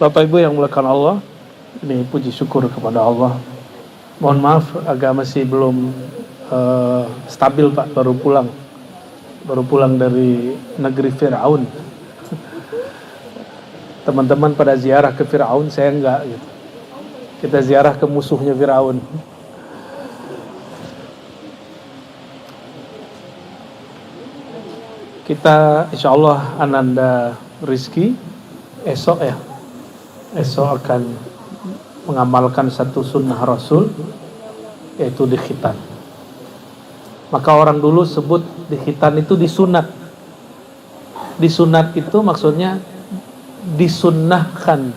Bapak Ibu yang mulakan Allah, ini puji syukur kepada Allah. Mohon maaf agak masih belum stabil Pak, baru pulang dari negeri Firaun. Teman-teman pada ziarah ke Firaun, saya enggak gitu. Kita ziarah ke musuhnya Firaun. Kita insya Allah Ananda Rizki esok akan mengamalkan satu sunnah Rasul, yaitu dikhitan. Maka orang dulu sebut dikhitan itu disunat. Disunat itu maksudnya disunnahkan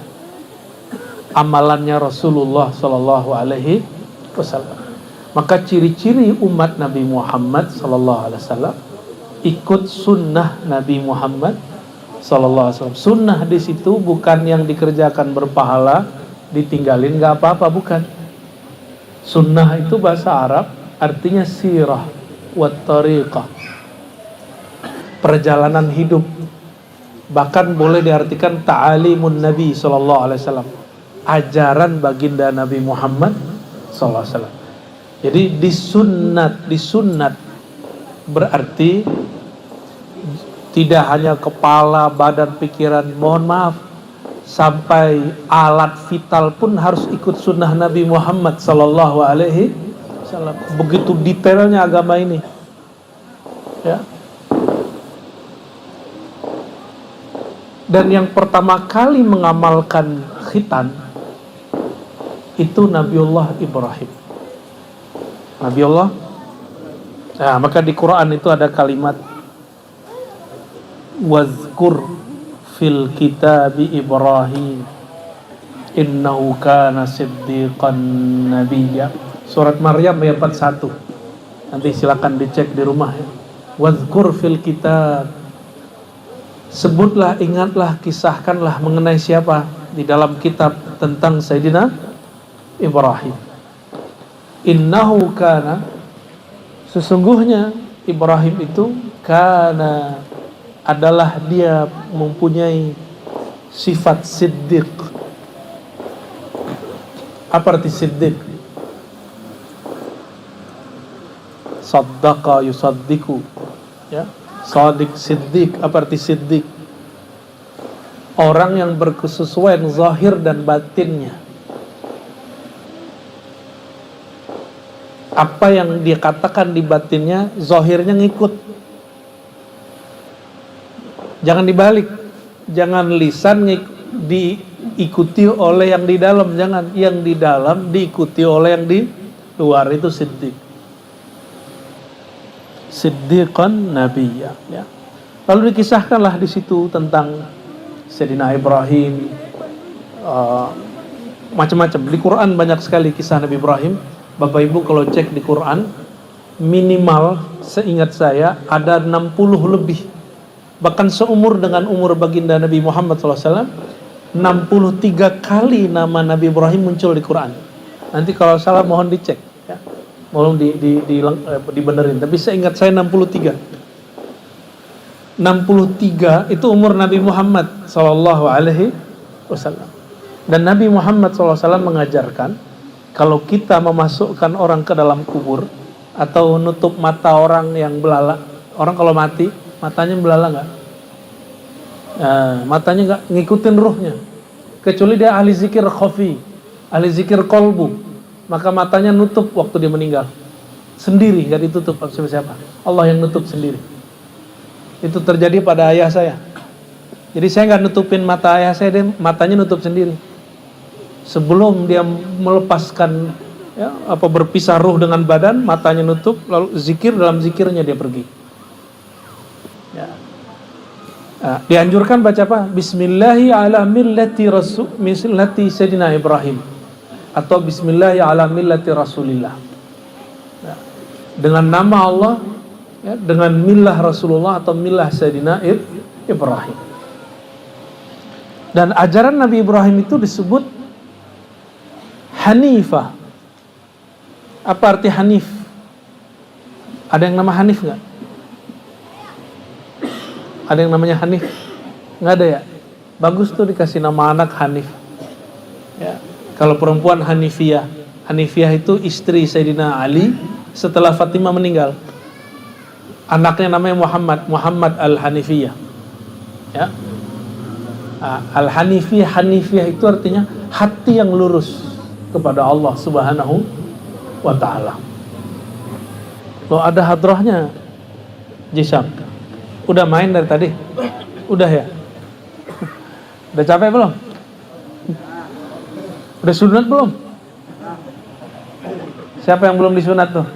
amalannya Rasulullah Sallallahu Alaihi Wasallam. Maka ciri-ciri umat Nabi Muhammad Sallallahu Alaihi Wasallam ikut sunnah Nabi Muhammad Sallallahu Alaihi Wasallam. Sunnah di situ bukan yang dikerjakan berpahala, ditinggalin nggak apa-apa, bukan. Sunnah itu bahasa Arab artinya sirah wa tariqah, perjalanan hidup. Bahkan boleh diartikan ta'alimun Nabi Sallallahu Alaihi Wasallam, ajaran baginda Nabi Muhammad Sallallahu Alaihi Wasallam. Jadi disunat berarti tidak hanya kepala, badan, pikiran, mohon maaf, sampai alat vital pun harus ikut sunnah Nabi Muhammad Sallallahu Alaihi Wasallam. Begitu detailnya agama ini, ya. Dan yang pertama kali mengamalkan khitan itu Nabiullah Ibrahim. Nabiullah. Nah, maka di Quran itu ada kalimat wazkur fil kitabi Ibrahim innahu kana siddiqan nabiyya. Surat Maryam ayat 41. Nanti silakan dicek di rumah ya. Wazkur fil kitab, sebutlah, ingatlah, kisahkanlah mengenai siapa di dalam kitab tentang Sayyidina Ibrahim. Innahu kana, sesungguhnya Ibrahim itu kana, adalah dia mempunyai sifat siddiq. Apa arti siddiq? Saddaqa yusaddiqu, ya. Shadiq, siddiq. Apa arti siddiq? Orang yang berkesesuaian zahir dan batinnya. Apa yang dia katakan di batinnya, zahirnya ngikut. Jangan dibalik. Jangan lisan diikuti oleh yang di dalam. Jangan. Yang di dalam diikuti oleh yang di luar. Itu siddiq. Siddiqan nabiyya, ya. Lalu dikisahkanlah di situ tentang Sayyidina Ibrahim, macam-macam. Di Quran banyak sekali kisah Nabi Ibrahim. Bapak Ibu kalau cek di Quran, minimal seingat saya ada 60 lebih. Bahkan seumur dengan umur baginda Nabi Muhammad SAW, 63 kali nama Nabi Ibrahim muncul di Quran. Nanti kalau salah mohon dicek, ya. Mohon dibenerin. Tapi seingat saya 63. 63 itu umur Nabi Muhammad SAW. Dan Nabi Muhammad SAW mengajarkan, kalau kita memasukkan orang ke dalam kubur atau nutup mata orang yang belala, orang kalau mati matanya belala nggak? Nah, matanya nggak ngikutin ruhnya, kecuali dia ahli zikir khafi, ahli zikir kolbu, maka matanya nutup waktu dia meninggal sendiri, nggak ditutup siapa-siapa, Allah yang nutup sendiri. Itu terjadi pada ayah saya. Jadi saya nggak nutupin mata ayah saya, dia matanya nutup sendiri. Sebelum dia melepaskan, ya, berpisah ruh dengan badan, matanya nutup, lalu zikir, dalam zikirnya dia pergi. Ya. Nah, dianjurkan baca apa? Bismillahi ala millati Sayyidina Ibrahim, atau Bismillahi ala millati Rasulillah. Ya. Dengan nama Allah, ya, dengan millah Rasulullah atau millah Sayyidina Ibrahim. Dan ajaran Nabi Ibrahim itu disebut Hanifah. Apa arti Hanif? Ada yang nama Hanif nggak? Ada yang namanya Hanif? Nggak ada ya? bagus tuh dikasih nama anak Hanif. Ya. Kalau perempuan Hanifiyah. Hanifiyah itu istri Sayyidina Ali setelah Fatimah meninggal. Anaknya namanya Muhammad Al-Hanifiyah. Ya. Al-Hanifiyah, Hanifiyah itu artinya hati yang lurus kepada Allah Subhanahu wa ta'ala. Loh, ada hadrohnya Jisam. Udah main dari tadi? Udah ya? Udah capek belum? Udah sunat belum? Siapa yang belum disunat tuh?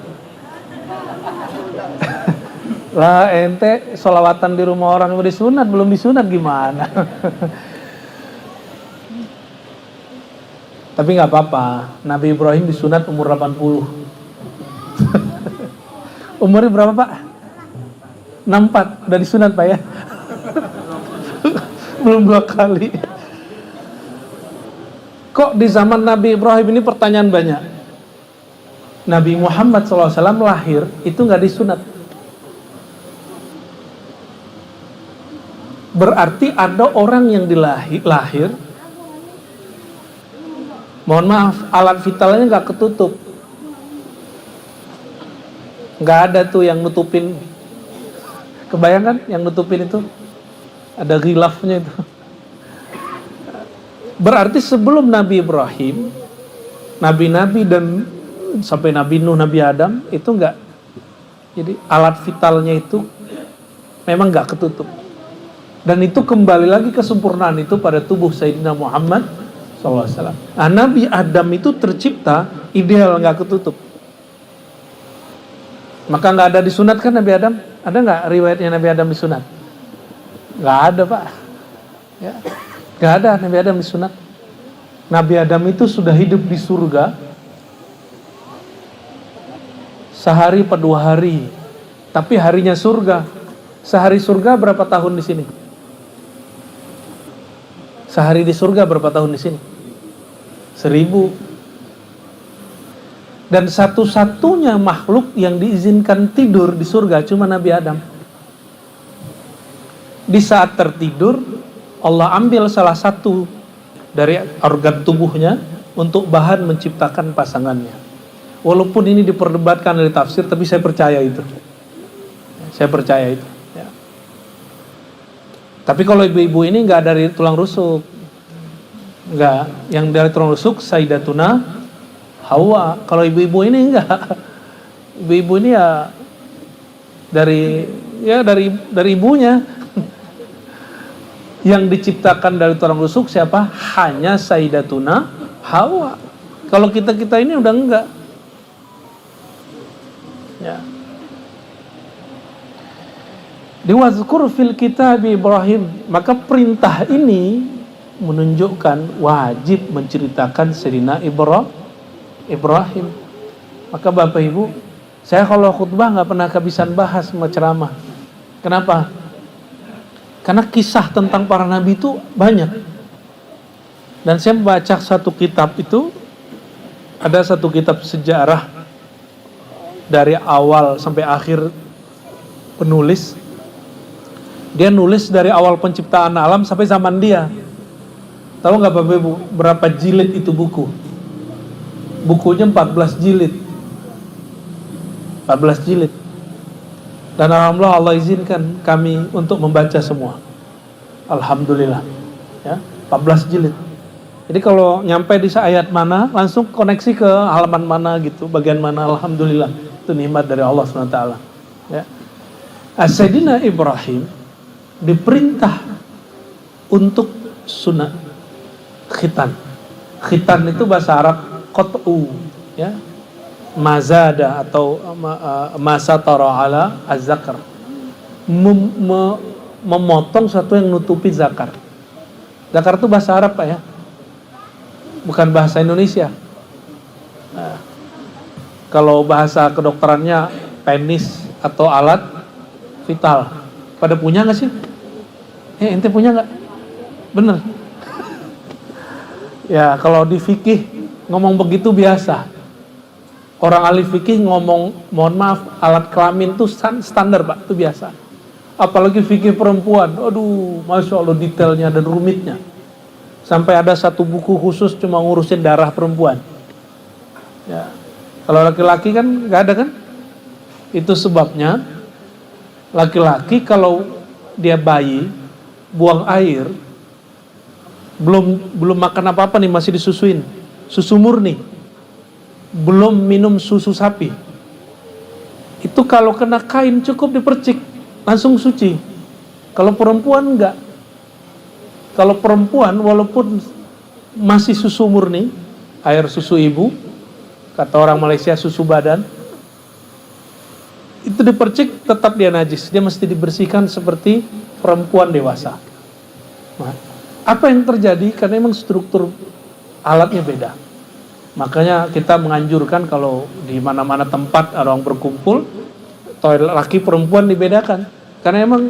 Lah ente sholawatan di rumah orang udah disunat, belum disunat gimana? Tapi nggak apa-apa, Nabi Ibrahim disunat umur 80. Umurnya berapa Pak? 64, udah disunat Pak ya? Belum 2 kali. Kok di zaman Nabi Ibrahim ini pertanyaan banyak? Nabi Muhammad SAW lahir itu nggak disunat. Berarti ada orang yang lahir, mohon maaf, alat vitalnya nggak ketutup. Nggak ada tuh yang nutupin. Kebayangkan yang nutupin itu? Ada ghilafnya itu. Berarti sebelum Nabi Ibrahim, nabi-nabi dan sampai Nabi Nuh, Nabi Adam itu enggak. Jadi alat vitalnya itu memang enggak ketutup. Dan itu kembali lagi kesempurnaan itu pada tubuh Sayyidina Muhammad SAW. Nah, Nabi Adam itu tercipta ideal, enggak ketutup. Maka enggak ada disunat kan Nabi Adam? Ada enggak riwayatnya Nabi Adam disunat? Enggak ada Pak. Ya. Enggak ada Nabi Adam disunat. Nabi Adam itu sudah hidup di surga sehari per 2 hari, tapi harinya surga. Sehari surga berapa tahun di sini? Sehari di surga berapa tahun di sini? 1000. Dan satu-satunya makhluk yang diizinkan tidur di surga cuma Nabi Adam. Di saat tertidur, Allah ambil salah satu dari organ tubuhnya untuk bahan menciptakan pasangannya. Walaupun ini diperdebatkan dari tafsir, tapi saya percaya itu. Saya percaya itu. Ya. Tapi kalau ibu-ibu ini nggak dari tulang rusuk, nggak. Yang dari tulang rusuk Sayyidatuna Hawa. Kalau ibu-ibu ini enggak. Ibu-ibu ini ya dari ibunya. Yang diciptakan dari tulang rusuk siapa? Hanya Sayyidatuna Hawa. Kalau kita ini udah enggak. Ya. Diwazkur fil kitab Ibrahim, maka perintah ini menunjukkan wajib menceritakan Sayyidina Ibrahim. Maka Bapak Ibu, saya kalau khutbah nggak pernah kehabisan bahas sama ceramah. Kenapa? Karena kisah tentang para nabi itu banyak. Dan saya membaca satu kitab itu, ada satu kitab sejarah dari awal sampai akhir penulis. Dia nulis dari awal penciptaan alam sampai zaman dia. Tahu nggak Bapak Ibu berapa jilid itu buku? Bukunya 14 jilid. 14 jilid. Dan alhamdulillah Allah izinkan kami untuk membaca semua. Alhamdulillah. Ya, 14 jilid. Jadi kalau nyampe di ayat mana, langsung koneksi ke halaman mana gitu, bagian mana, alhamdulillah. Itu nikmat dari Allah SWT. Ya. Sayyidina Ibrahim diperintah untuk sunat khitan. Khitan itu bahasa Arab qat'u, ya. Mazada atau masatara ala az-zakar. Memotong sesuatu yang nutupi zakar. Zakar itu bahasa Arab Pak ya, bukan bahasa Indonesia. Nah, kalau bahasa kedokterannya penis atau alat vital. Pada punya nggak sih? Ente punya nggak? Bener. Ya kalau di fikih ngomong begitu biasa. Orang ahli fikih ngomong, mohon maaf, alat kelamin itu standar Pak, itu biasa. Apalagi fikih perempuan, aduh, masya Allah detailnya dan rumitnya. Sampai ada satu buku khusus cuma ngurusin darah perempuan. Ya, kalau laki-laki kan nggak ada kan? Itu sebabnya laki-laki kalau dia bayi, buang air, belum makan apa-apa nih, masih disusuin, susu murni, belum minum susu sapi. Itu kalau kena kain cukup dipercik, langsung suci. Kalau perempuan enggak. Kalau perempuan walaupun masih susu murni, air susu ibu, kata orang Malaysia susu badan, itu dipercik tetap dia najis. Dia mesti dibersihkan seperti perempuan dewasa. Nah, apa yang terjadi? Karena memang struktur alatnya beda. Makanya kita menganjurkan kalau di mana-mana tempat orang berkumpul, toilet laki perempuan dibedakan. Karena emang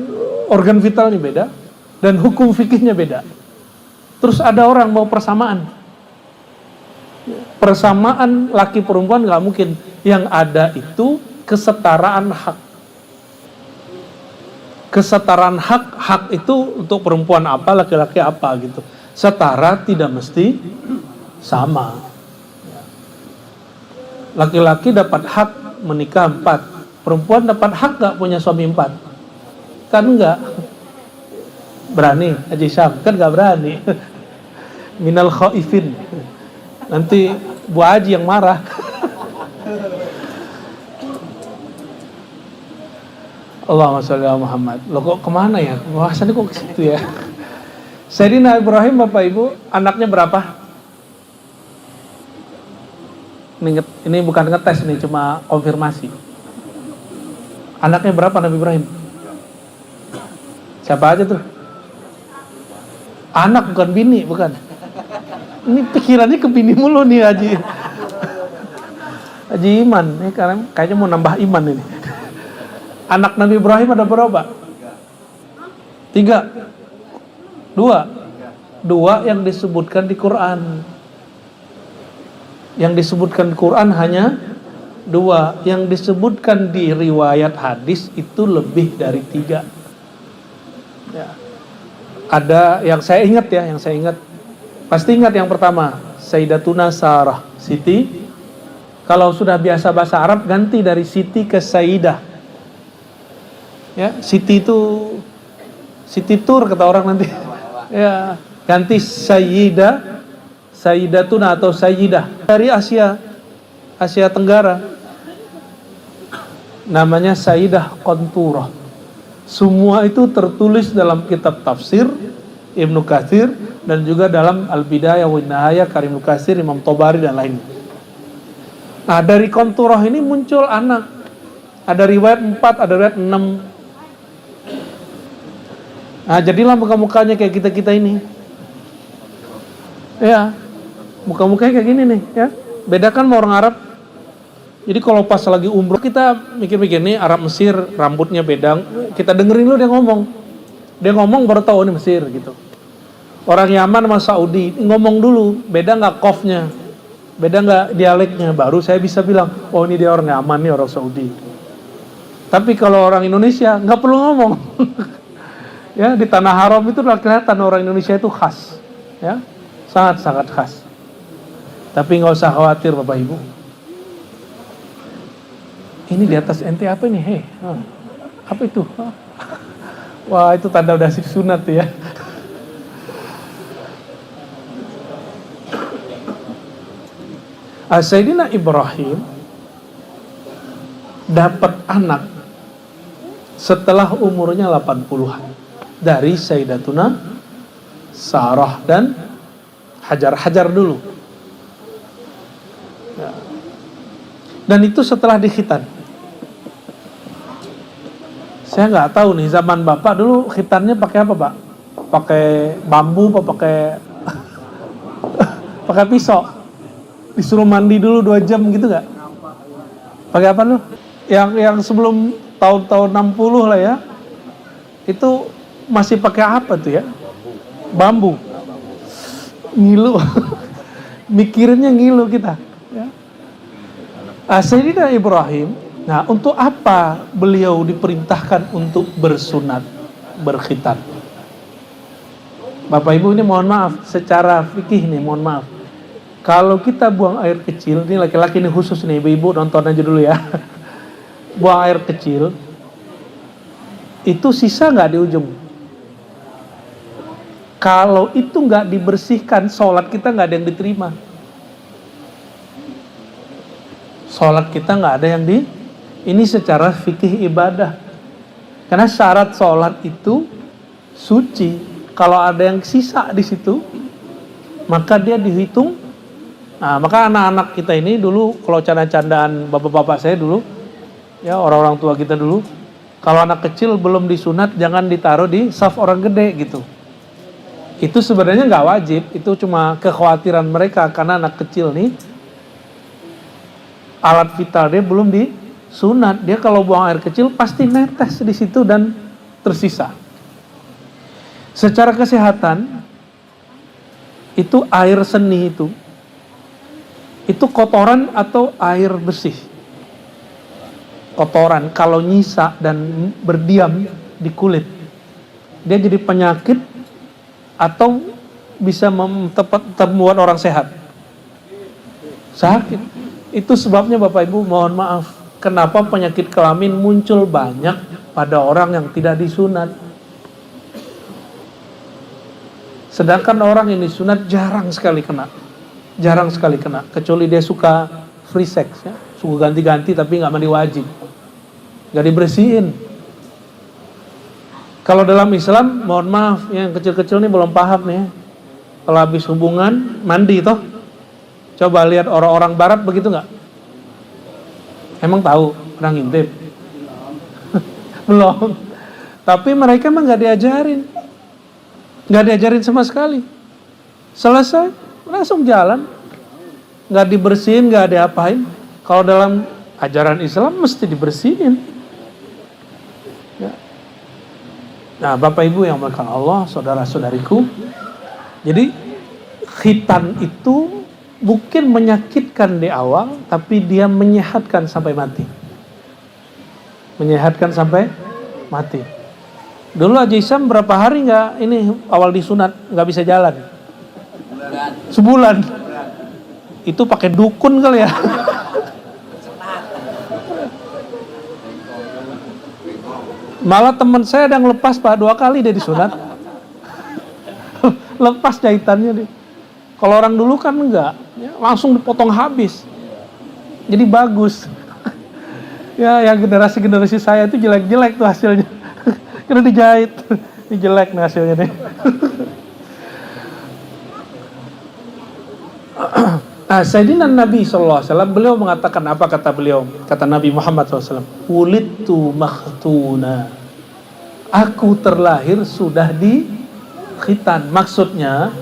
organ vitalnya beda dan hukum fikihnya beda. Terus ada orang mau persamaan. Persamaan laki perempuan nggak mungkin. Yang ada itu kesetaraan hak. Kesetaraan hak itu untuk perempuan apa, laki-laki apa gitu. Setara tidak mesti sama. Laki-laki dapat hak menikah 4, perempuan dapat hak gak punya suami 4? Kan enggak. Berani Haji Syam? Kan gak berani. Minal khaifin. Nanti Bu Haji yang marah. Allahumma sholli ala Muhammad. Loh kok kemana ya? Bahasannya kok ke situ ya? Sayyidina Ibrahim, Bapak Ibu, anaknya berapa? Ini bukan ngetes nih, cuma konfirmasi. Anaknya berapa Nabi Ibrahim? Siapa aja tuh? Anak bukan bini, bukan. Ini pikirannya ke bini mulu nih Haji. Haji Iman, ini kayaknya mau nambah iman ini. Anak Nabi Ibrahim ada berapa? 3. 2 yang disebutkan di Quran. Yang disebutkan di Quran hanya 2. Yang disebutkan di riwayat hadis itu lebih dari 3. Ya. Ada yang saya ingat ya, pasti ingat yang pertama, Sayyidatuna Sarah, Siti. Kalau sudah biasa bahasa Arab ganti dari Siti ke Sayyidah. Ya, Siti itu Siti Tur kata orang nanti. Ya, ganti Sayyidah, Sayyidatuna atau Sayyidah. Dari Asia Tenggara. Namanya Sayyidah Qanturah. Semua itu tertulis dalam kitab tafsir Ibnu Katsir dan juga dalam Al-Bidayah wa Nihayah karya Ibnu Katsir, Imam Tobari dan lainnya. Nah, dari Qanturah ini muncul anak. Ada riwayat 4, ada riwayat 6. Nah, jadilah muka-mukanya kayak kita-kita ini. Ya, muka-mukanya kayak gini nih, ya. Bedakan sama orang Arab. Jadi kalau pas lagi umroh kita mikir-mikir nih Arab Mesir rambutnya beda. Kita dengerin lu dia ngomong. Dia ngomong baru tahu ini Mesir gitu. Orang Yaman sama Saudi ngomong dulu, beda nggak qafnya, beda nggak dialeknya, baru saya bisa bilang, oh ini dia orang Yaman nih orang Saudi. Tapi kalau orang Indonesia nggak perlu ngomong. Ya, di tanah haram itu udah kelihatan orang Indonesia itu khas, ya, sangat-sangat khas. Tapi nggak usah khawatir Bapak Ibu. Ini di atas ente apa nih? Apa itu? Wah, itu tanda udah sunat tuh ya. Sayyidina Ibrahim dapat anak setelah umurnya 80-an dari Sayyidatuna Sarah dan Hajar dulu. Ya. Dan itu setelah dikhitan. Saya nggak tahu nih zaman Bapak dulu khitannya pakai apa, Pak? Pakai bambu apa pakai pisau? Disuruh mandi dulu 2 jam gitu nggak? Pakai apa lu? Yang sebelum tahun-tahun 60 lah ya. Itu masih pakai apa tuh ya? Bambu. Ngilu. Mikirinnya ngilu kita, ya. Sayyidina Ibrahim Nah, untuk apa beliau diperintahkan untuk bersunat, berkhitan? Bapak Ibu ini mohon maaf, secara fikih nih mohon maaf. Kalau kita buang air kecil, ini laki-laki ini khusus nih, ibu-ibu nonton aja dulu ya. Buang air kecil, itu sisa nggak di ujung? Kalau itu nggak dibersihkan, sholat kita nggak ada yang diterima. Sholat kita nggak ada yang ini secara fikih ibadah. Karena syarat sholat itu suci. Kalau ada yang sisa di situ, maka dia dihitung. Nah, maka anak-anak kita ini dulu, kalau canda-candaan bapak-bapak saya dulu, ya orang-orang tua kita dulu, kalau anak kecil belum disunat, jangan ditaruh di saf orang gede gitu. Itu sebenarnya nggak wajib, itu cuma kekhawatiran mereka karena anak kecil nih alat vital dia belum disunat. Dia kalau buang air kecil pasti netes di situ dan tersisa. Secara kesehatan itu air seni itu kotoran atau air bersih? Kotoran kalau nyisa dan berdiam di kulit, dia jadi penyakit atau bisa membuat orang sehat? Sakit. Itu sebabnya Bapak Ibu mohon maaf, kenapa penyakit kelamin muncul banyak pada orang yang tidak disunat. Sedangkan orang yang disunat jarang sekali kena, kecuali dia suka free sex, ya, suka ganti-ganti tapi nggak mandi wajib, nggak dibersihin. Kalau dalam Islam, mohon maaf, yang kecil-kecil nih belum paham nih. Kalau habis hubungan mandi toh, coba lihat orang-orang Barat begitu nggak? Emang tahu pernah ngintip? Belum. Tapi mereka emang nggak diajarin sama sekali. Selesai, langsung jalan, nggak dibersihin, nggak diapain. Kalau dalam ajaran Islam mesti dibersihin. Ya. Nah, Bapak Ibu yang dimuliakan Allah, saudara-saudariku, jadi khitan itu bukan menyakitkan di awal, tapi dia menyehatkan sampai mati. Menyehatkan sampai mati. Dulu Haji Isam berapa hari nggak ini awal disunat nggak bisa jalan? Sebulan. Itu pakai dukun kali ya? Malah teman saya ada yang lepas Pak 2 kali dia disunat. Lepas jahitannya dia. Kalau orang dulu kan enggak, ya, langsung dipotong habis. Jadi bagus. Ya, yang generasi saya itu jelek-jelek tuh hasilnya. Karena dijahit. Ini jelek nih hasilnya nih. Nah, Sayyidina Nabi SAW, beliau mengatakan apa kata beliau? Kata Nabi Muhammad SAW, "Wulidtu makhtuna." Aku terlahir sudah di khitan. Maksudnya,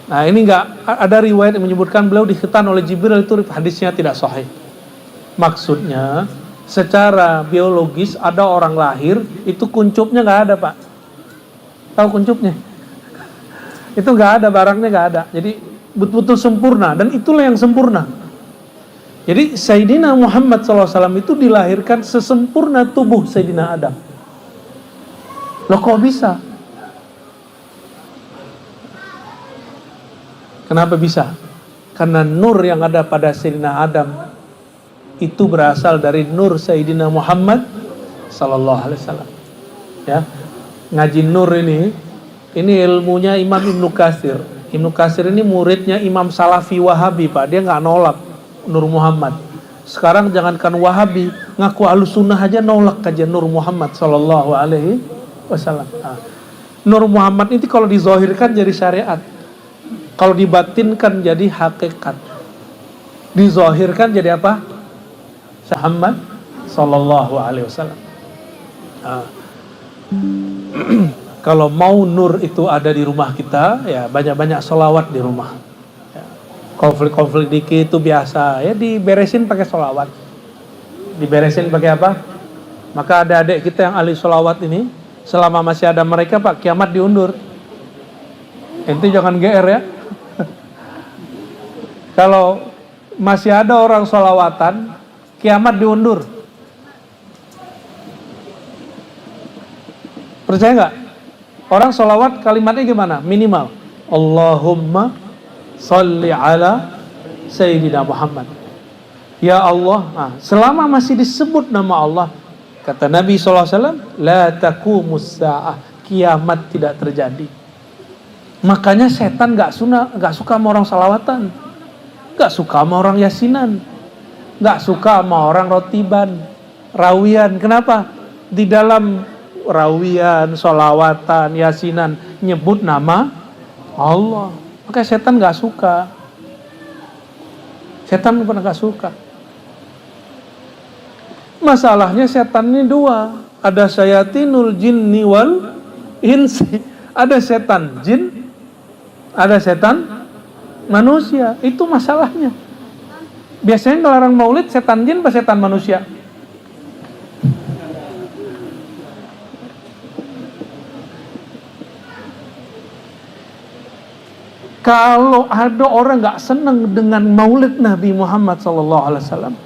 nah ini enggak ada riwayat yang menyebutkan beliau dikhitan oleh Jibril, itu hadisnya tidak sahih. Maksudnya, secara biologis ada orang lahir itu kuncupnya nggak ada Pak. Tahu kuncupnya? Itu nggak ada, barangnya nggak ada. Jadi betul-betul sempurna, dan itulah yang sempurna. Jadi Sayyidina Muhammad SAW itu dilahirkan sesempurna tubuh Sayyidina Adam. Loh kok bisa? Kenapa bisa? Karena nur yang ada pada Sayyidina Adam itu berasal dari nur Sayyidina Muhammad SAW. Ya, ngaji nur ini ilmunya Imam Ibnu Katsir. Ibnu Katsir ini muridnya Imam Salafi Wahabi Pak. Dia nggak nolak Nur Muhammad. Sekarang jangankan Wahabi, ngaku Ahlussunnah aja nolak kajian Nur Muhammad Sallallahu Alaihi Wasallam. Nur Muhammad ini kalau dizohirkan jadi syariat, kalau dibatinkan jadi hakikat. Dizohirkan jadi apa? Muhammad Sallallahu Alaihi Wasallam. Kalau mau nur itu ada di rumah kita, ya banyak-banyak sholawat di rumah. Ya, konflik-konflik dikit itu biasa, ya diberesin pakai sholawat. Diberesin pakai apa? Maka ada adik kita yang ahli sholawat ini, selama masih ada mereka Pak, kiamat diundur. Ente jangan GR ya. Kalau masih ada orang sholawatan, kiamat diundur. Percaya nggak? Orang sholawat kalimatnya gimana? Minimal Allahumma sholli ala Sayyidina Muhammad. Ya Allah, selama masih disebut nama Allah, kata Nabi SAW, la taqumus sa'ah, kiamat tidak terjadi. Makanya setan gak suka sama orang salawatan, gak suka sama orang yasinan, gak suka sama orang rotiban, rawian. Kenapa? Di dalam rawian, salawatan, yasinan nyebut nama Allah. Makanya setan gak suka. Setan pernah gak suka. Masalahnya setan ini dua. Ada syayatinul jinni wal insi. Ada setan jin, ada setan manusia. Itu masalahnya. Biasanya ngelarang maulid setan jin apa setan manusia? Kalau ada orang gak senang dengan maulid Nabi Muhammad SAW,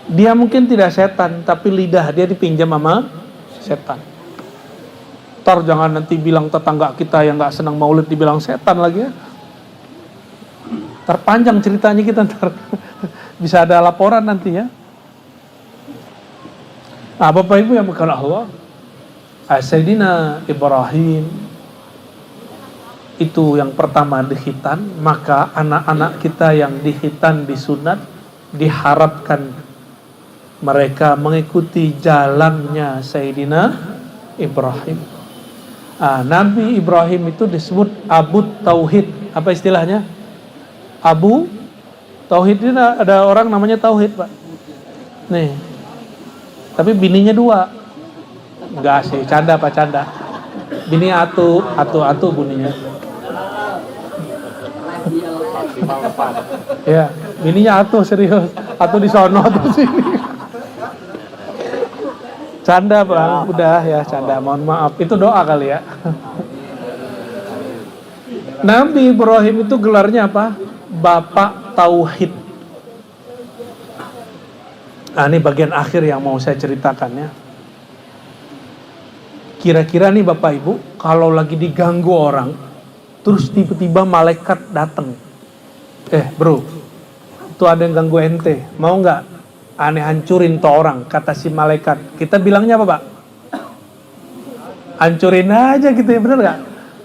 dia mungkin tidak setan, tapi lidah dia dipinjam sama setan. Ntar jangan nanti bilang tetangga kita yang gak senang maulid dibilang setan lagi ya. Terpanjang ceritanya kita ntar. Bisa ada laporan nanti ya. Nah, Bapak Ibu yang bukan Allah, Sayyidina Ibrahim itu yang pertama dihitan, maka anak-anak kita yang dihitan disunat diharapkan mereka mengikuti jalannya Sayyidina Ibrahim. Nabi Ibrahim itu disebut Abu Tauhid. Apa istilahnya? Abu Tauhid. Ini ada orang namanya Tauhid, Pak. Nih. Tapi bininya 2. Enggak sih, canda Pak, canda. Bini atu buninya. Ya, bininya atuh serius. Atuh di sono atuh sini. Canda Bang, udah ya canda. Mohon maaf, itu doa kali ya. Nabi Ibrahim itu gelarnya apa? Bapak Tauhid. Ini bagian akhir yang mau saya ceritakan ya. Kira-kira nih Bapak Ibu, kalau lagi diganggu orang, terus tiba-tiba malaikat datang. Bro, itu ada yang ganggu ente, mau nggak aneh hancurin tuh orang, kata si malaikat. Kita bilangnya apa Pak? Hancurin aja gitu ya, bener nggak?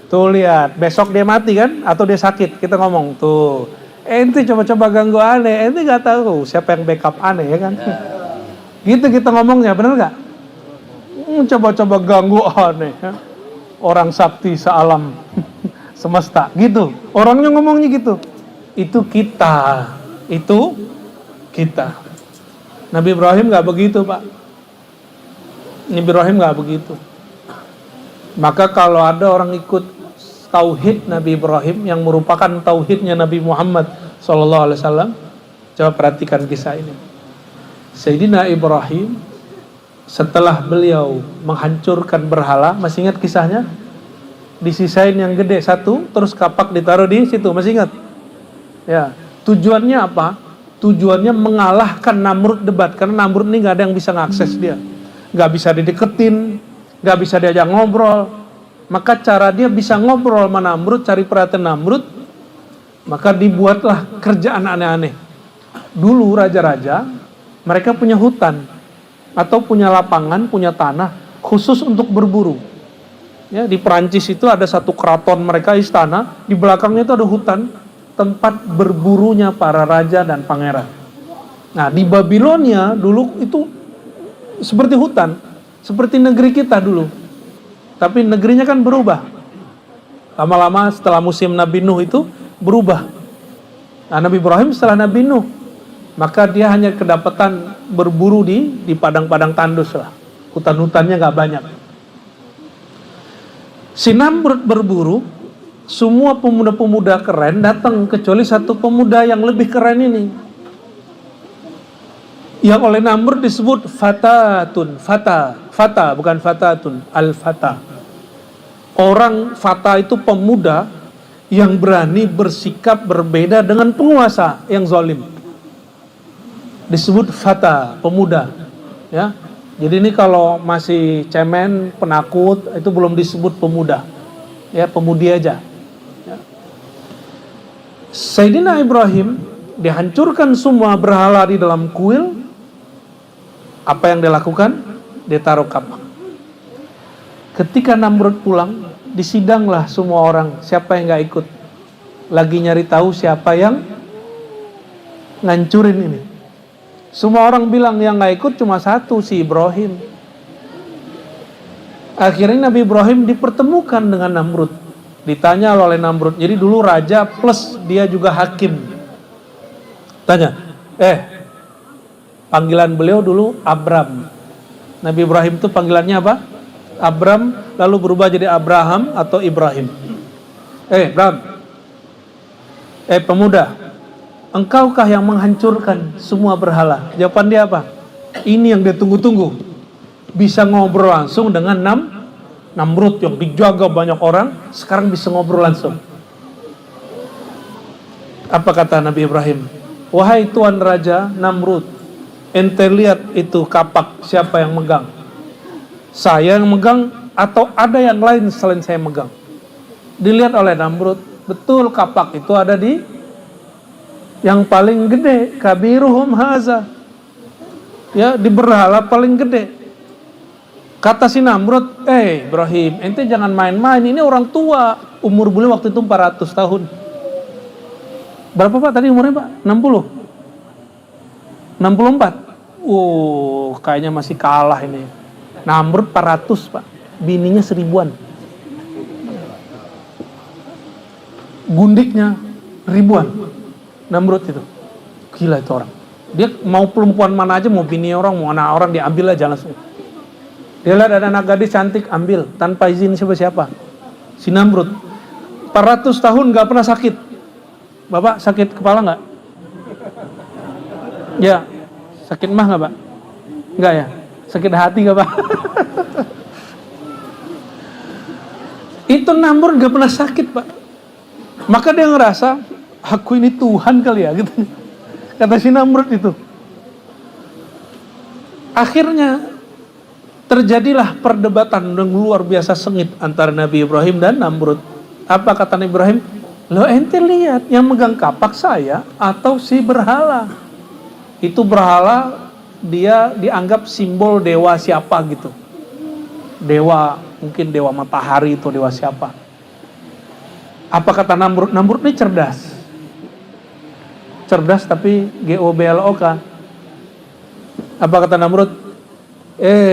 Tuh lihat, besok dia mati kan, atau dia sakit, kita ngomong tuh, ente coba-coba ganggu aneh, ente nggak tahu siapa yang backup aneh ya kan? Gitu kita ngomongnya, bener nggak? Coba-coba ganggu aneh, ya? Orang sakti sealam semesta, gitu. Orangnya ngomongnya gitu. Itu kita. Nabi Ibrahim gak begitu Pak. Nabi Ibrahim gak begitu. Maka kalau ada orang ikut tauhid Nabi Ibrahim yang merupakan tauhidnya Nabi Muhammad SAW, coba perhatikan kisah ini. Sayyidina Ibrahim setelah beliau menghancurkan berhala, masih ingat kisahnya? Disisain yang gede satu, terus kapak ditaruh di situ, masih ingat? Ya, tujuannya apa? Tujuannya mengalahkan Namrud debat, karena Namrud ini nggak ada yang bisa ngakses dia, nggak bisa dideketin, nggak bisa diajak ngobrol. Maka cara dia bisa ngobrol sama Namrud, cari perhatian Namrud, maka dibuatlah kerjaan aneh-aneh. Dulu raja-raja mereka punya hutan atau punya lapangan, punya tanah khusus untuk berburu. Ya, di Perancis itu ada satu keraton mereka, istana, di belakangnya itu ada hutan, tempat berburunya para raja dan pangeran. Nah, di Babilonia dulu itu seperti hutan, seperti negeri kita dulu. Tapi negerinya kan berubah. Lama-lama setelah musim Nabi Nuh itu berubah. Nah, Nabi Ibrahim setelah Nabi Nuh, maka dia hanya kedapatan berburu di padang-padang tandus lah. Hutan-hutannya gak banyak. Si Namrud berburu, semua pemuda-pemuda keren datang, kecuali satu pemuda yang lebih keren ini, yang oleh Namrud disebut fatatun. Fata bukan fatatun, al-fata. Orang fata itu pemuda yang berani bersikap berbeda dengan penguasa yang zalim. Disebut fata, pemuda. Ya, Jadi ini kalau masih cemen, penakut, itu belum disebut pemuda. Ya, pemudi aja. Ya. Sayyidina Ibrahim dihancurkan semua berhala di dalam kuil. Apa yang dia lakukan? Dia taruh kapak. Ketika Namrud pulang, disidanglah semua orang. Siapa yang gak ikut? Lagi nyari tahu siapa yang ngancurin ini. Semua orang bilang yang gak ikut cuma satu, si Ibrahim. Akhirnya Nabi Ibrahim dipertemukan dengan Namrud. Ditanya oleh Namrud. Jadi dulu raja plus dia juga hakim. Tanya, panggilan beliau dulu Abram. Nabi Ibrahim itu panggilannya apa? Abram, lalu berubah jadi Abraham atau Ibrahim. Bram. Pemuda, engkaukah yang menghancurkan semua berhala? Jawaban dia apa? Ini yang dia tunggu-tunggu. Bisa ngobrol langsung dengan Namrud yang dijaga banyak orang, sekarang bisa ngobrol langsung. Apa kata Nabi Ibrahim? Wahai Tuan Raja Namrud, ente lihat itu kapak, siapa yang megang? Saya yang megang atau ada yang lain selain saya megang? Dilihat oleh Namrud, betul kapak itu ada di yang paling gede, kabiruhum haza. Ya, di berhala paling gede. Kata si Namrud, Ibrahim, ente jangan main-main, ini orang tua. Umur beliau waktu itu 400 tahun. Berapa Pak tadi umurnya Pak? 60? 64? Kayaknya masih kalah ini. Namrud 400 Pak, bininya 1000-an. Gundiknya ribuan. Namrud itu gila itu orang. Dia mau perempuan mana aja, mau bini orang, mau anak orang, diambil aja langsung. Dia lihat ada anak gadis cantik, ambil tanpa izin siapa-siapa. Si Namrud 400 tahun gak pernah sakit. Bapak sakit kepala gak? Ya. Sakit mah gak Pak? Enggak ya? Sakit hati gak Pak? Itu Namrud gak pernah sakit Pak. Maka dia ngerasa, aku ini Tuhan kali ya gitu. Kata si Namrud itu. Akhirnya terjadilah perdebatan yang luar biasa sengit antara Nabi Ibrahim dan Namrud. Apa kata Nabi Ibrahim? Lo ente lihat yang megang kapak saya atau si berhala? Itu berhala dia dianggap simbol dewa siapa gitu. Dewa, mungkin dewa matahari itu dewa siapa. Apa kata Namrud? Namrud ini cerdas. Cerdas tapi GOBLOK. Apa kata Namrud?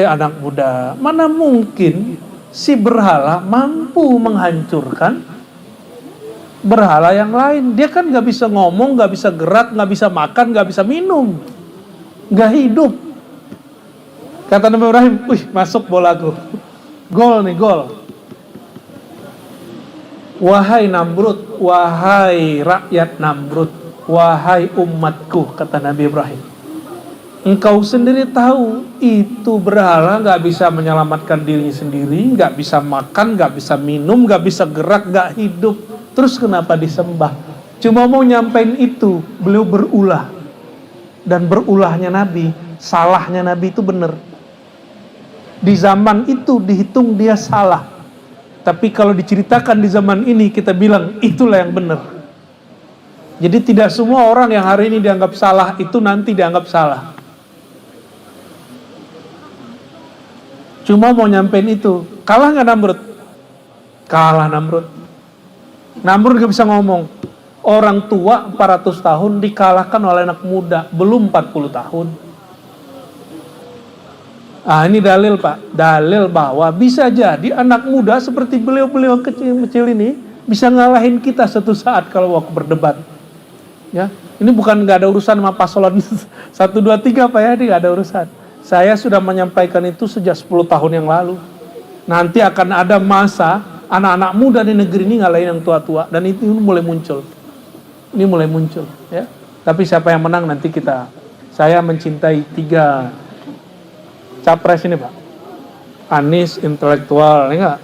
Anak muda, mana mungkin si berhala mampu menghancurkan berhala yang lain? Dia kan gak bisa ngomong, gak bisa gerak, gak bisa makan, gak bisa minum, gak hidup. Kata Nabi Ibrahim, masuk bolaku. Gol nih, gol. Wahai Namrud, wahai rakyat Namrud, wahai umatku, kata Nabi Ibrahim. Engkau sendiri tahu itu berhala gak bisa menyelamatkan dirinya sendiri, gak bisa makan, gak bisa minum, gak bisa gerak, gak hidup. Terus kenapa disembah? Cuma mau nyampein itu, beliau berulah. Dan berulahnya Nabi, salahnya Nabi itu benar. Di zaman itu dihitung dia salah. Tapi kalau diceritakan di zaman ini, kita bilang itulah yang benar. Jadi tidak semua orang yang hari ini dianggap salah, itu nanti dianggap salah. Cuma mau nyampein itu. Kalah gak Namrud? Kalah Namrud. Namrud gak bisa ngomong. Orang tua 400 tahun dikalahkan oleh anak muda, belum 40 tahun. Ini dalil Pak. Dalil bahwa bisa jadi anak muda seperti beliau-beliau kecil-kecil ini bisa ngalahin kita suatu saat kalau waktu berdebat. Ya, ini bukan gak ada urusan sama paslon 1, 2, 3 Pak ya, ini gak ada urusan. Saya sudah menyampaikan itu sejak 10 tahun yang lalu. Nanti akan ada masa anak-anak muda di negeri ini ngalahin yang tua-tua. Dan itu mulai muncul. Ini mulai muncul. Ya. Tapi siapa yang menang nanti saya mencintai 3 capres ini Pak. Anies intelektual, enggak?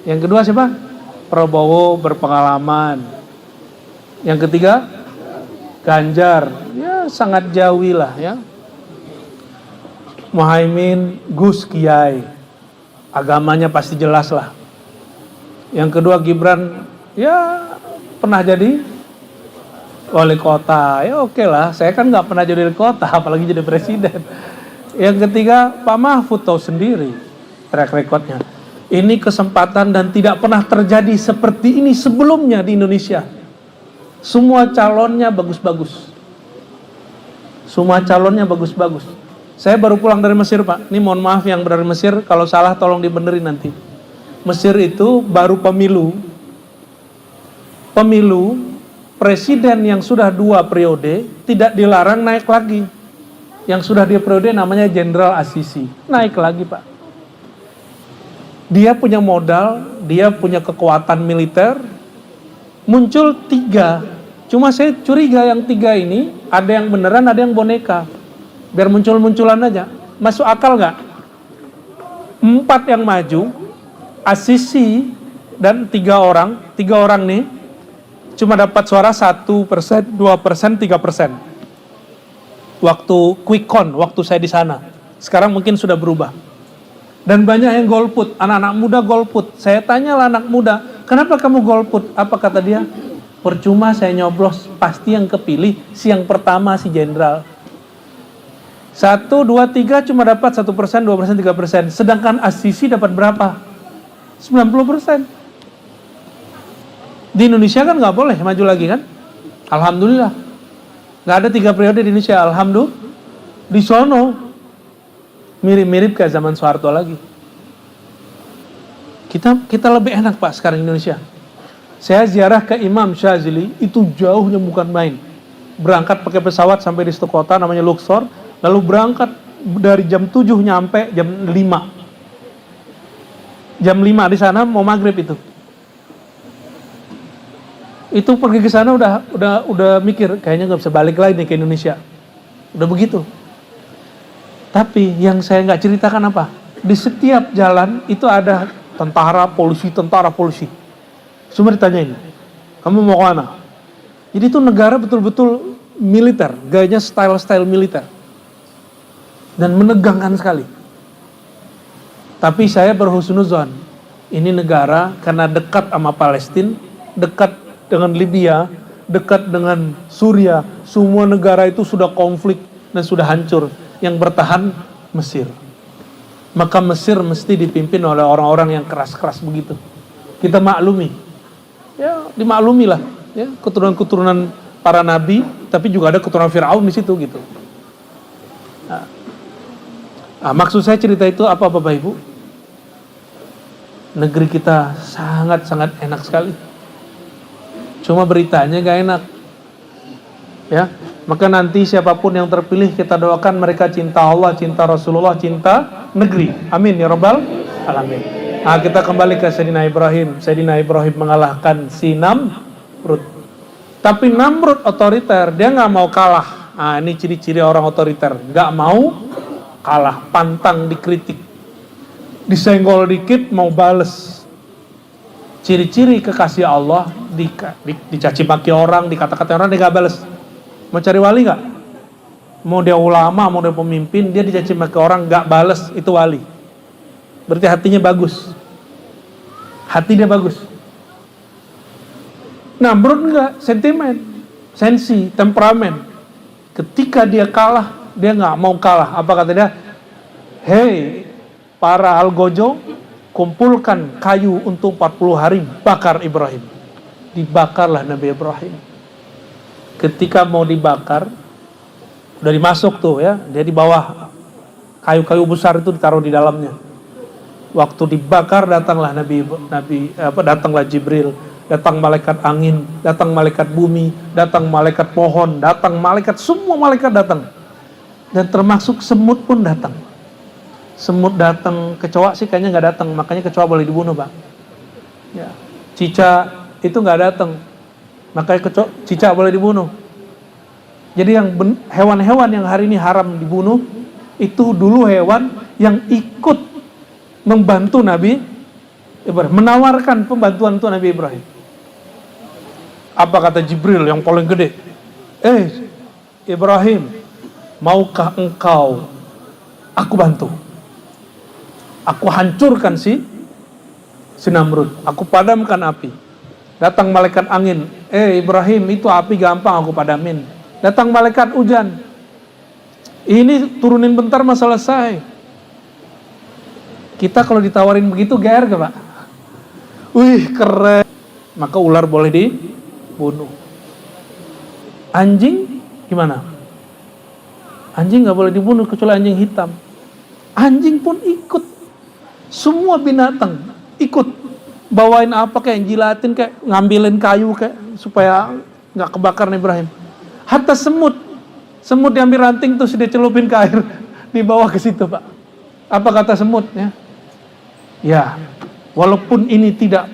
Yang kedua siapa? Prabowo berpengalaman. Yang ketiga? Ganjar. Ya sangat jauh lah ya. Muhaimin, Gus Kiai, agamanya pasti jelas lah. Yang kedua Gibran, ya pernah jadi wali kota, ya oke lah. Saya kan nggak pernah jadi wali kota, apalagi jadi presiden. Yang ketiga Pak Mahfud tahu sendiri track recordnya. Ini kesempatan dan tidak pernah terjadi seperti ini sebelumnya di Indonesia. Semua calonnya bagus-bagus. Semua calonnya bagus-bagus. Saya baru pulang dari Mesir, Pak. Ini mohon maaf yang dari Mesir, kalau salah tolong dibenerin nanti. Mesir itu baru pemilu. Pemilu presiden yang sudah 2 periode tidak dilarang naik lagi. Yang sudah 2 periode namanya Jenderal As-Sisi. Naik lagi, Pak. Dia punya modal, dia punya kekuatan militer. Muncul 3. Cuma saya curiga yang 3 ini ada yang beneran, ada yang boneka. Biar muncul-munculan aja. Masuk akal nggak? 4 yang maju, As-Sisi dan 3 orang. 3 orang nih cuma dapat suara 1%, 2%, 3%. Waktu quick count, waktu saya di sana. Sekarang mungkin sudah berubah. Dan banyak yang golput, anak-anak muda golput. Saya tanyalah anak muda, kenapa kamu golput? Apa kata dia? Percuma saya nyoblos, pasti yang kepilih si yang pertama, si jenderal. 1, 2, 3 cuma dapat 1%, 2%, 3%. Sedangkan As-Sisi dapat berapa? 90%. Di Indonesia kan nggak boleh maju lagi kan? Alhamdulillah. Nggak ada 3 periode di Indonesia, alhamdulillah. Di sono mirip-mirip kayak zaman Soeharto lagi. Kita lebih enak, Pak, sekarang Indonesia. Saya ziarah ke Imam Syazili, itu jauhnya bukan main. Berangkat pakai pesawat sampai di satu kota namanya Luxor, lalu berangkat dari jam 7 nyampe jam 5. Jam 5 di sana mau maghrib itu. Itu pergi ke sana udah mikir kayaknya nggak bisa balik lagi nih ke Indonesia. Udah begitu. Tapi yang saya nggak ceritakan apa? Di setiap jalan itu ada tentara, polisi. Semua ditanyain, kamu mau kemana? Jadi itu negara betul-betul militer, gayanya style militer. Dan menegangkan sekali. Tapi saya berhusnuzon, ini negara karena dekat sama Palestina, dekat dengan Libya, dekat dengan Suriah, semua negara itu sudah konflik dan sudah hancur. Yang bertahan Mesir. Maka Mesir mesti dipimpin oleh orang-orang yang keras-keras begitu. Kita maklumi. Ya, dimaklumi lah. Ya, keturunan-keturunan para nabi, tapi juga ada keturunan Firaun di situ gitu. Maksud saya cerita itu apa, Bapak Ibu? Negeri kita sangat-sangat enak sekali. Cuma beritanya gak enak. Ya, maka nanti siapapun yang terpilih kita doakan mereka cinta Allah, cinta Rasulullah, cinta negeri. Amin ya rabbal alamin. Kita kembali ke Sayyidina Ibrahim. Sayyidina Ibrahim mengalahkan si Namrud. Tapi Namrud otoriter, dia nggak mau kalah. Ini ciri-ciri orang otoriter, nggak mau kalah, pantang dikritik, disenggol dikit mau bales. Ciri-ciri kekasih Allah, dicaci maki orang, dikata-katain orang, dia nggak bales. Mau cari wali nggak? Mau dia ulama, mau dia pemimpin, dia dicaci maki orang nggak bales, itu wali. Berarti hatinya bagus. Hati dia bagus. Namrud enggak, sentimen, sensi, temperamen. Ketika dia kalah, dia nggak mau kalah. Apa kata dia? Hei, para algojo, kumpulkan kayu untuk 40 hari, bakar Ibrahim. Dibakarlah Nabi Ibrahim. Ketika mau dibakar, udah dimasuk tuh ya, dia di bawah kayu-kayu besar itu ditaruh di dalamnya. Waktu dibakar datanglah datanglah Jibril, datang malaikat angin, datang malaikat bumi, datang malaikat pohon, datang malaikat, semua malaikat datang. Dan termasuk semut pun datang. Semut datang, kecoa sih kayaknya nggak datang, makanya kecoa boleh dibunuh, Pak. Ya. Cicak itu nggak datang, makanya cicak boleh dibunuh. Jadi yang hewan-hewan yang hari ini haram dibunuh, itu dulu hewan yang ikut membantu Nabi Ibrahim, menawarkan pembantuan untuk Nabi Ibrahim. Apa kata Jibril yang paling gede? Ibrahim, maukah engkau aku bantu. Aku hancurkan si Namrud. Aku padamkan api. Datang malaikat angin. Ibrahim, itu api gampang aku padamin. Datang malaikat hujan. Ini turunin bentar mah selesai. Kita kalau ditawarin begitu GR gak Pak? Wih keren. Maka ular boleh dibunuh. Anjing gimana? Anjing gak boleh dibunuh kecuali anjing hitam. Anjing pun ikut. Semua binatang ikut. Bawain apa kayak jilatin, kayak ngambilin kayu kayak supaya gak kebakar Ibrahim. Hatta semut diambil ranting terus dia celupin ke air, dibawa ke situ Pak. Apa kata semutnya? Ya, walaupun ini tidak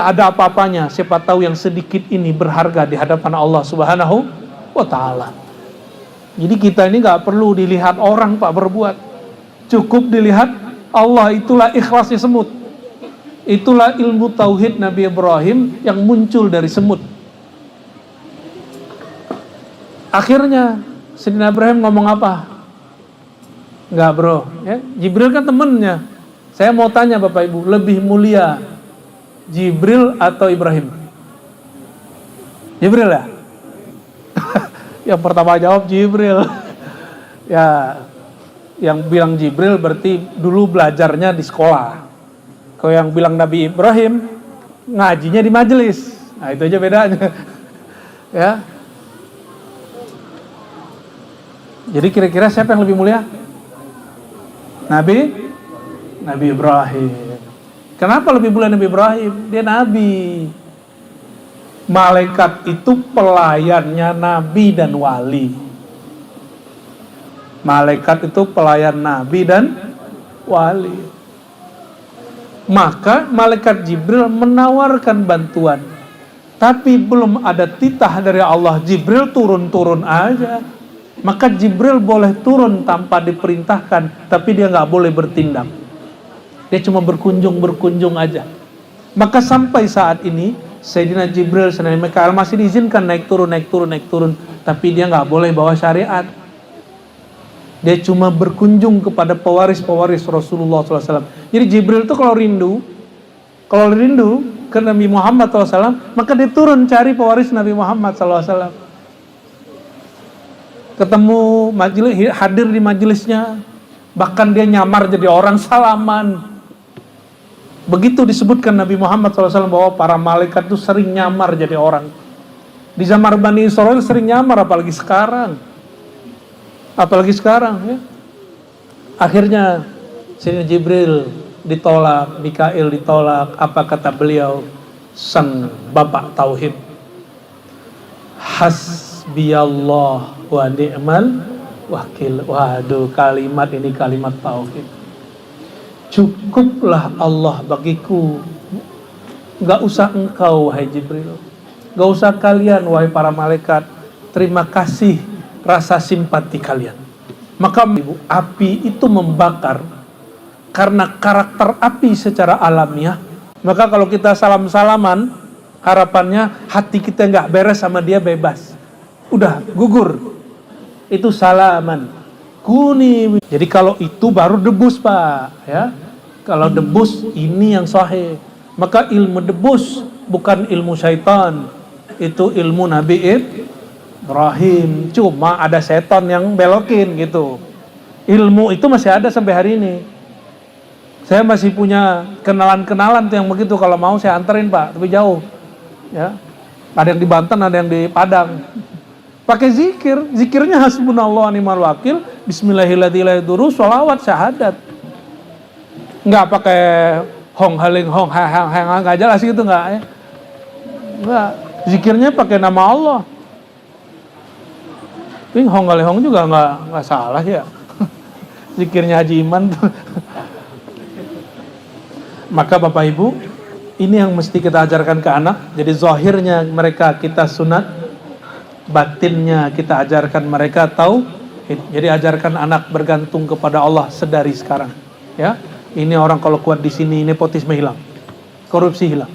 ada apa-apanya, siapa tahu yang sedikit ini berharga di hadapan Allah Subhanahu wa Ta'ala. Jadi kita ini gak perlu dilihat orang Pak berbuat, cukup dilihat Allah. Itulah ikhlasnya semut. Itulah ilmu tauhid Nabi Ibrahim yang muncul dari semut. Akhirnya Sayyidina Ibrahim ngomong apa? Enggak bro, ya? Jibril kan temennya. Saya mau tanya Bapak Ibu, lebih mulia Jibril atau Ibrahim? Jibril ya? Yang pertama jawab Jibril. Ya, yang bilang Jibril berarti dulu belajarnya di sekolah. Kalau yang bilang Nabi Ibrahim, ngajinya di majelis. Nah itu aja bedanya. Ya. Jadi kira-kira siapa yang lebih mulia? Nabi Ibrahim. Kenapa lebih mulia Nabi Ibrahim? Dia Nabi. Malaikat itu pelayannya Nabi dan wali. Malaikat itu pelayan Nabi dan wali. Maka malaikat Jibril menawarkan bantuan. Tapi belum ada titah dari Allah. Jibril turun-turun aja. Maka Jibril boleh turun tanpa diperintahkan, tapi dia nggak boleh bertindak. Dia cuma berkunjung aja. Maka sampai saat ini Sayyidina Jibril, Sayyidina Mikail masih diizinkan naik turun, tapi dia nggak boleh bawa syariat. Dia cuma berkunjung kepada pewaris Rasulullah SAW. Jadi Jibril itu kalau rindu ke Nabi Muhammad SAW, maka dia turun cari pewaris Nabi Muhammad SAW. Ketemu majelis, hadir di majelisnya, bahkan dia nyamar jadi orang salaman. Begitu disebutkan Nabi Muhammad SAW bahwa para malaikat itu sering nyamar jadi orang. Di zaman Bani Israil sering nyamar, apalagi sekarang ya. Akhirnya Sayyidina Jibril ditolak, Mikail ditolak. Apa kata beliau, sang bapak tauhid? Hasbiyallah wa ni'mal wakil. Waduh, kalimat ini kalimat tauhid. Cukuplah Allah bagiku. Gak usah engkau wahai Jibril, gak usah kalian wahai para malaikat. Terima kasih rasa simpati kalian. Maka ibu, api itu membakar karena karakter api secara alamiah. Maka kalau kita salam-salaman, harapannya hati kita gak beres sama dia bebas. Udah gugur. Itu salaman. Kuni. Jadi kalau itu baru debus Pak, ya. Kalau debus ini yang sahih. Maka ilmu debus bukan ilmu syaitan. Itu ilmu Nabi Ibrahim. Cuma ada setan yang belokin gitu. Ilmu itu masih ada sampai hari ini. Saya masih punya kenalan-kenalan tuh yang begitu. Kalau mau saya anterin Pak, tapi jauh. Ya. Ada yang di Banten, ada yang di Padang. Pakai zikirnya hasbunallah ni'mal wakil, bismillahirrahmanirrahim, sholawat, syahadat. Enggak pakai hong haling hong hang enggak jelas gitu enggak ya. Enggak, zikirnya pakai nama Allah. Tapi hong haling hong juga enggak salah ya. Zikirnya Haji Iman tuh. Maka Bapak Ibu, ini yang mesti kita ajarkan ke anak. Jadi zahirnya mereka kita sunat, batinnya kita ajarkan mereka tahu. Jadi ajarkan anak bergantung kepada Allah sedari sekarang. Ya, ini orang kalau kuat di sini, nepotisme hilang, korupsi hilang.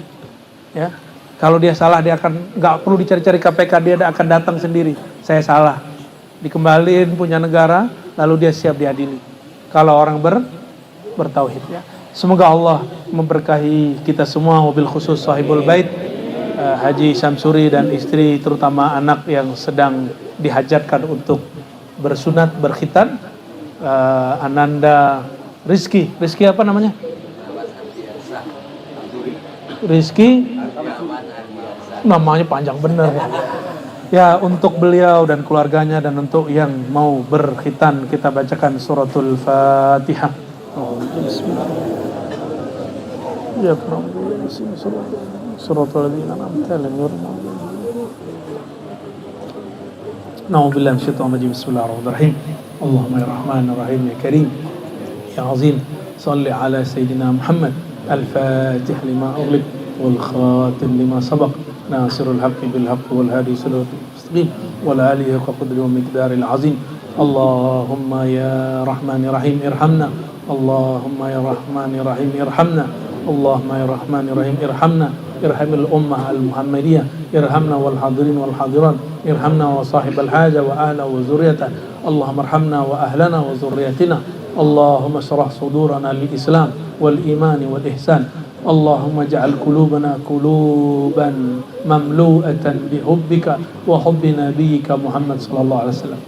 Ya, kalau dia salah dia akan nggak perlu dicari-cari KPK, dia akan datang sendiri. Saya salah, dikembaliin punya negara, lalu dia siap diadili. kalau orang bertauhid ya. Semoga Allah memberkahi kita semua, wabil khusus sahibul bait Haji Syamsuri dan istri, terutama anak yang sedang dihajatkan untuk bersunat, berkhitan, Ananda Rizki apa namanya? Rizki, namanya panjang bener ya. Untuk beliau dan keluarganya dan untuk yang mau berkhitan, kita bacakan suratul Fatihah. Ya, suratul ladzina an'amta alaihim. Na'udzubillahi minasyaitonir rajim. Bismillahirrahmanirrahim. Allahumma ya Rahmanir Rahim ya Karim ya Azim, salli ala sayyidina Muhammad al-Fatih lima ughliq wal khatim lima sabaq, nasirul haqqi bil haqqi wal hadi siratal mustaqim wal alihi qadri wa miqdaril azim. Allahumma ya Rahmanir Rahim irhamna. Allahumma ya Rahmanir Rahim irhamna. Allahumma ya Rahmanir Rahim irhamna. Irhamil ummah al-Muhammadiyah, irhamna wal hadirin wal hadirat, irhamna wa sahibal haja wa ahla wa zurriyata. Allahumma arhamna wa ahlana wa zurriyatina. Allahumma syrah sudurana lil Islam wal imani wal ihsan. Allahumma ja'al qulubana quluban mamlu'atan bihubbika wa hubbi nabiyyika Muhammad sallallahu alaihi wasallam.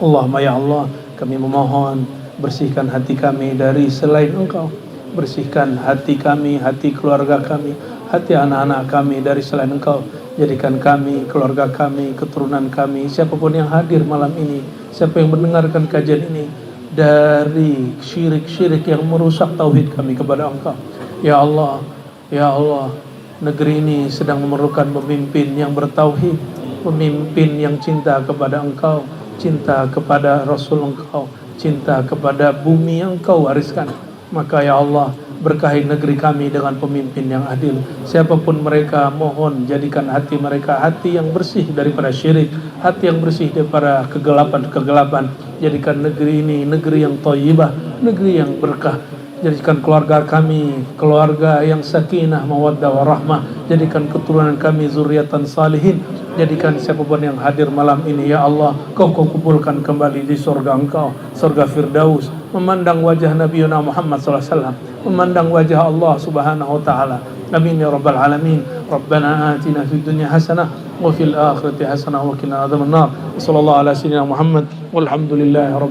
Allahumma ya Allah, kami memohon bersihkan hati kami dari selain Engkau. Bersihkan hati kami, hati keluarga kami, hati anak-anak kami dari selain Engkau. Jadikan kami, keluarga kami, keturunan kami, siapapun yang hadir malam ini, siapa yang mendengarkan kajian ini, dari syirik-syirik yang merusak tauhid kami kepada Engkau. Ya Allah, ya Allah, negeri ini sedang memerlukan pemimpin yang bertauhid, pemimpin yang cinta kepada Engkau, cinta kepada Rasul Engkau, cinta kepada bumi yang Engkau wariskan. Maka ya Allah, berkahi negeri kami dengan pemimpin yang adil. Siapapun mereka, mohon jadikan hati mereka hati yang bersih daripada syirik, hati yang bersih daripada kegelapan-kegelapan. Jadikan negeri ini negeri yang thayyibah, negeri yang berkah. Jadikan keluarga kami keluarga yang sakinah, mawaddah, warahmah. Jadikan keturunan kami zuriatan salihin. Jadikan siapapun yang hadir malam ini, ya Allah, Kau kumpulkan kembali di surga Engkau, surga Firdaus, memandang wajah Nabi Muhammad SAW, memandang wajah Allah Subhanahu wa Ta'ala. Amin ya Rabbal Alamin. Rabbana atina fid dunya hasanah wa fil akhirati hasanah wa qina adzabannar. Sallallahu ala sayyidina Muhammad walhamdulillahi rabbil